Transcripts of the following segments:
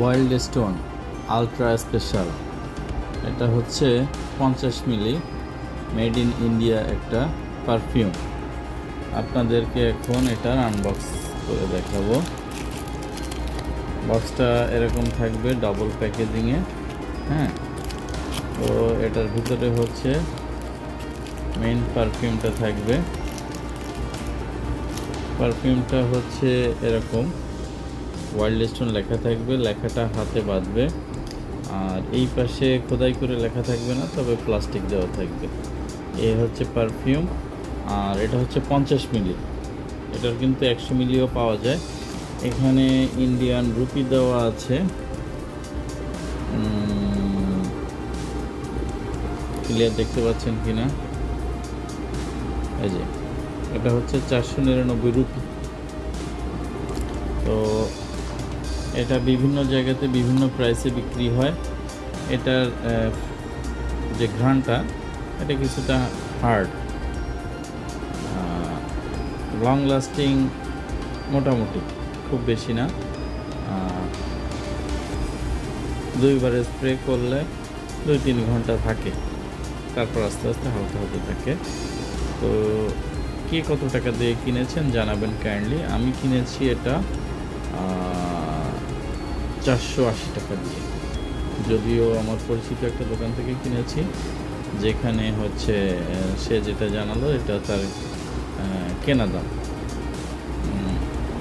Wild stone ultra special, এটা হচ্ছে 50 মিলি made in India একটা পারফিউম। আপনাদেরকে এখন এটার আনবক্স করে দেখাবো। বক্সটা এরকম থাকবে ডাবল প্যাকেজিংয়ে। হ্যাঁ, তো এটার ভিতরে হচ্ছে মেইন পারফিউমটা থাকবে। পারফিউমটা হচ্ছে এরকম ওয়াইল্ড স্টোন লেখা থাকবে, লেখাটা হাতে বাঁধবে। আর এই পাশে খোদাই করে লেখা থাকবে না, তবে প্লাস্টিক দেওয়া থাকবে। এ হচ্ছে পারফিউম, আর এটা হচ্ছে 50 মিলি। এটার কিন্তু 100 মিলিও পাওয়া যায়। এখানে ইন্ডিয়ান রুপি দেওয়া আছে। ক্লিয়ার দেখতে পাচ্ছেন কি না? এই যে এটা হচ্ছে 499 রুপি। তো এটা বিভিন্ন জায়গাতে বিভিন্ন প্রাইসে বিক্রি হয়। এটার যে ঘ্রাণটা, এটা কিছুটা হার্ড, লং লাস্টিং মোটামুটি, খুব বেশি না। দুইবার স্প্রে করলে 2-3 ঘন্টা থাকে, তারপর আস্তে আস্তে হালকা হতে থাকে। তো কে কত টাকা দিয়ে কিনেছেন জানাবেন কাইন্ডলি। আমি কিনেছি এটা 480 টাকা দিয়ে, যদিও আমার পরিচিত একটা দোকান থেকে কিনেছি, যেখানে হচ্ছে সে যেটা জানালো এটা তার কেনা দাম।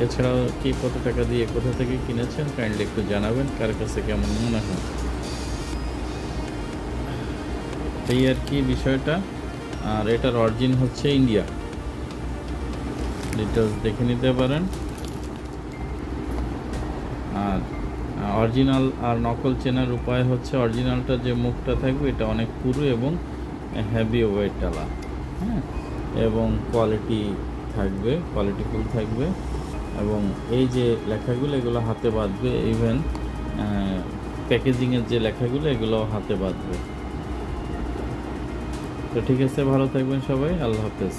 এছাড়াও কি কত টাকা দিয়ে কোথা থেকে কিনেছেন কাইন্ডলি একটু জানাবেন, কার কাছে কেমন মনে হয়। এই আর কি বিষয়টা। আর এটার অরিজিন হচ্ছে ইন্ডিয়া, ডিটেলস দেখে নিতে পারেন। আর অরিজিনাল আর নকল চেনার উপায় হচ্ছে, অরিজিনালটা যে মুখটা থাকবে এটা অনেক পুরু এবং হেভি ওয়েট ডালা, হ্যাঁ, এবং কোয়ালিটিফুল থাকবে। এবং এই যে লেখাগুলো, এগুলো হাতে বাঁধবে। ইভেন প্যাকেজিংয়ের যে লেখাগুলো, এগুলো হাতে বাঁধবে। তো ঠিক আছে, ভালো থাকবেন সবাই, আল্লাহ হাফেজ।